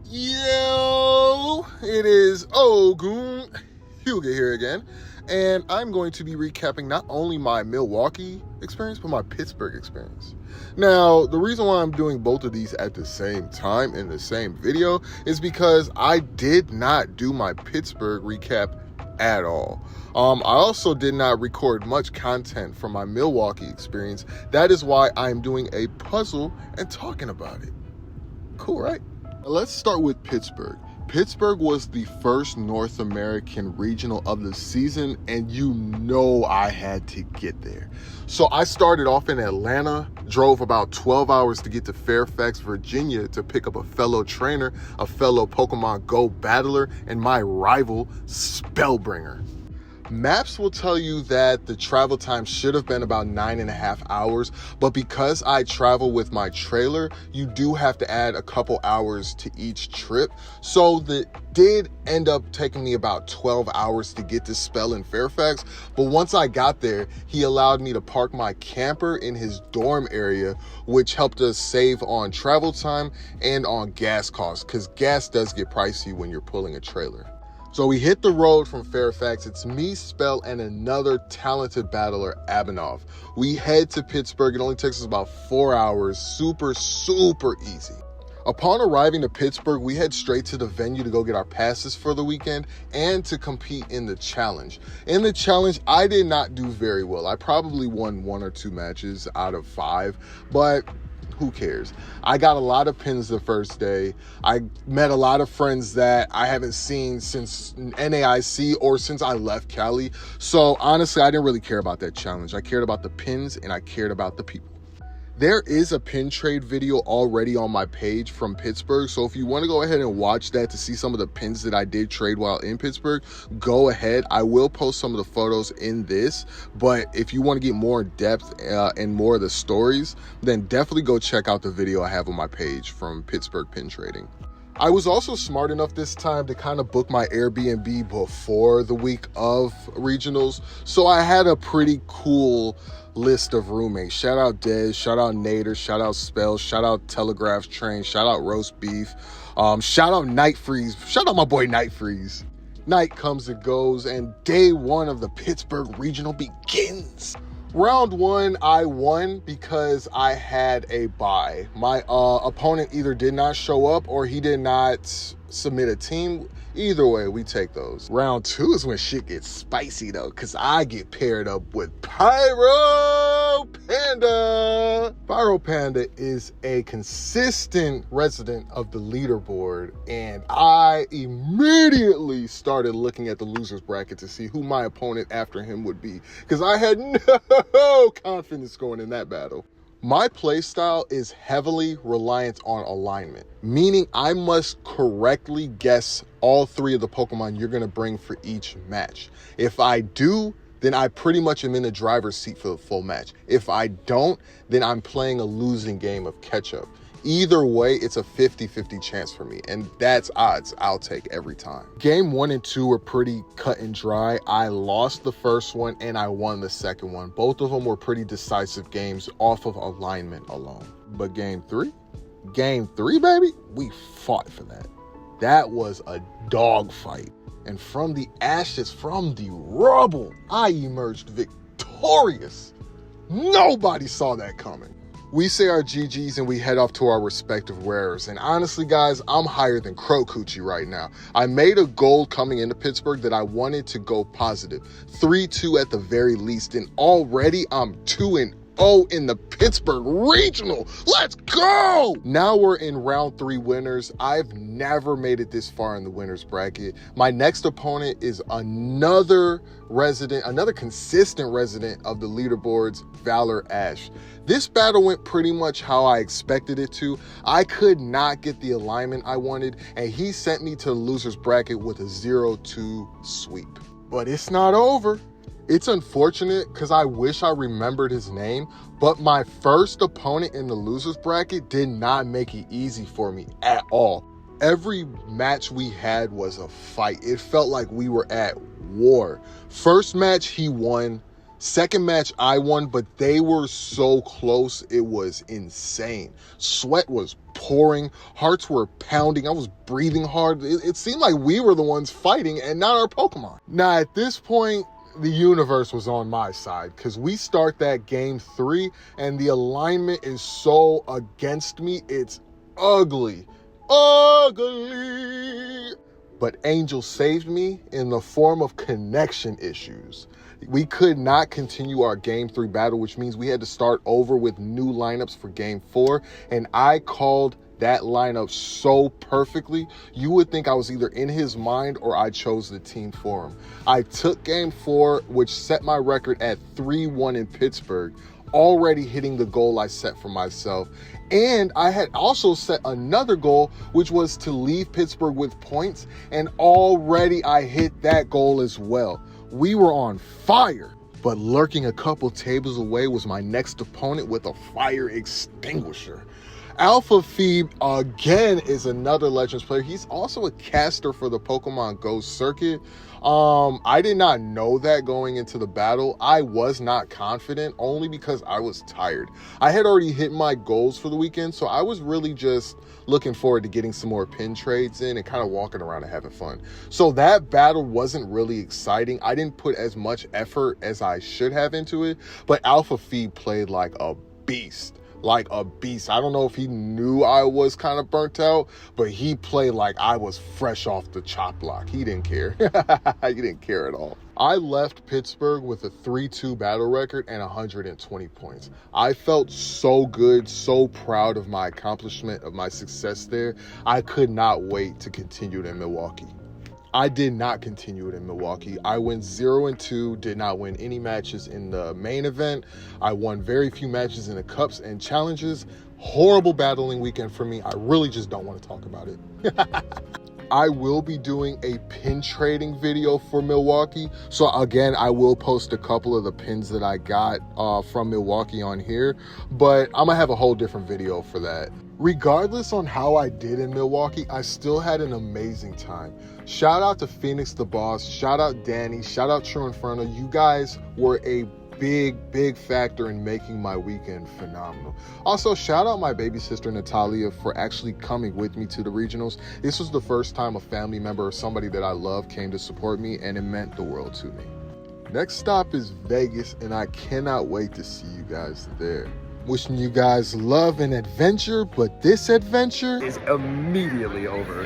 Yo, it is OgunHyuga here again, and I'm going to be recapping not only my Milwaukee experience, but my Pittsburgh experience. Now, the reason why I'm doing both of these at the same time in the same video is because I did not do my Pittsburgh recap at all. I also did not record much content from my Milwaukee experience. That is why I'm doing a puzzle and talking about it. Cool, right? Let's start with Pittsburgh. Pittsburgh was the first North American regional of the season, and you know I had to get there. So I started off in Atlanta, drove about 12 hours to get to Fairfax, Virginia to pick up a fellow trainer, a fellow Pokémon Go battler, and my rival, Spellbringer. Maps will tell you that the travel time should have been about 9.5 hours, but because I travel with my trailer, you do have to add a couple hours to each trip. So that did end up taking me about 12 hours to get to Spell in Fairfax. But once I got there, he allowed me to park my camper in his dorm area, which helped us save on travel time and on gas costs, because gas does get pricey when you're pulling a trailer. So we hit the road from Fairfax. It's me, Spell, and another talented battler, Abanov. We head to Pittsburgh. It only takes us about 4 hours. Super easy. Upon arriving to Pittsburgh, we head straight to the venue to go get our passes for the weekend and to compete in the challenge. In the challenge, I did not do very well. I probably won 1 or 2 matches out of 5, but who cares? I got a lot of pins the first day. I met a lot of friends that I haven't seen since NAIC or since I left Cali. So honestly, I didn't really care about that challenge. I cared about the pins and I cared about the people. There is a pin trade video already on my page from Pittsburgh. So if you want to go ahead and watch that to see some of the pins that I did trade while in Pittsburgh, go ahead. I will post some of the photos in this, but if you want to get more in depth and more of the stories, then definitely go check out the video I have on my page from Pittsburgh pin trading. I was also smart enough this time to kind of book my Airbnb before the week of regionals. So I had a pretty cool list of roommates. Shout out Dez, shout out Nader, shout out Spell, shout out Telegraph's Train, shout out Roast Beef, shout out Night Freeze, shout out my boy Night Freeze. Night comes and goes, and day 1 of the Pittsburgh Regional begins. Round 1, I won because I had a bye. My opponent either did not show up or he did not submit a team. Either way, we take those. Round 2 is when shit gets spicy though, because I get paired up with Pyro Panda. Pyro Panda is a consistent resident of the leaderboard, and I immediately started looking at the losers bracket to see who my opponent after him would be, because I had no confidence going in that battle. My playstyle is heavily reliant on alignment, meaning I must correctly guess all 3 of the Pokemon you're going to bring for each match. If I do, then I pretty much am in the driver's seat for the full match. If I don't, then I'm playing a losing game of catch-up. Either way, it's a 50-50 chance for me, and that's odds I'll take every time. Game 1 and 2 were pretty cut and dry. I lost the first one and I won the second one. Both of them were pretty decisive games off of alignment alone. But game 3, baby, we fought for that. That was a dog fight. And from the ashes, from the rubble, I emerged victorious. Nobody saw that coming. We say our GGs and we head off to our respective wearers. And honestly, guys, I'm higher than Crow Coochie right now. I made a goal coming into Pittsburgh that I wanted to go positive. 3-2 at the very least. And already I'm 2-0 in the Pittsburgh Regional. Let's go! Now we're in round 3 winners. I've never made it this far in the winners bracket. My next opponent is another consistent resident of the leaderboards, Valor Ash. This battle went pretty much how I expected it to. I could not get the alignment I wanted, and he sent me to the losers bracket with a 0-2 sweep. But it's not over. It's unfortunate because I wish I remembered his name, but my first opponent in the losers bracket did not make it easy for me at all. Every match we had was a fight. It felt like we were at war. First match, he won. Second match I won, but they were so close, it was insane. Sweat was pouring, hearts were pounding, I was breathing hard. It seemed like we were the ones fighting and not our Pokemon. Now at this point, the universe was on my side because we start that game 3 and the alignment is so against me, it's ugly. But Angel saved me in the form of connection issues. We could not continue our game 3 battle, which means we had to start over with new lineups for game 4. And I called that lineup so perfectly, you would think I was either in his mind or I chose the team for him. I took game 4, which set my record at 3-1 in Pittsburgh, already hitting the goal I set for myself. And I had also set another goal, which was to leave Pittsburgh with points, and already I hit that goal as well. We were on fire, but lurking a couple tables away was my next opponent with a fire extinguisher. Alpha Phoebe, again, is another Legends player. He's also a caster for the Pokemon Go circuit. I did not know that going into the battle. I was not confident only because I was tired. I had already hit my goals for the weekend, so I was really just looking forward to getting some more pin trades in and kind of walking around and having fun. So that battle wasn't really exciting. I didn't put as much effort as I should have into it, but Alpha Phoebe played like a beast. I don't know if he knew I was kind of burnt out, but he played like I was fresh off the chop block. He didn't care. He didn't care at all. I left Pittsburgh with a 3-2 battle record and 120 points. I felt so good, so proud of my accomplishment, of my success there. I could not wait to continue it in Milwaukee. I did not continue it in Milwaukee. I went 0-2, did not win any matches in the main event. I won very few matches in the cups and challenges. Horrible battling weekend for me. I really just don't want to talk about it. I will be doing a pin trading video for Milwaukee. So again, I will post a couple of the pins that I got from Milwaukee on here, but I'm gonna have a whole different video for that. Regardless on how I did in Milwaukee, I still had an amazing time. Shout out to Phoenix the Boss, shout out Danny, shout out True Inferno. You guys were a big factor in making my weekend phenomenal. Also, shout out my baby sister Natalia for actually coming with me to the regionals. This was the first time a family member or somebody that I love came to support me, and it meant the world to me. Next stop is Vegas, and I cannot wait to see you guys there. Wishing you guys love and adventure, but this adventure is immediately over.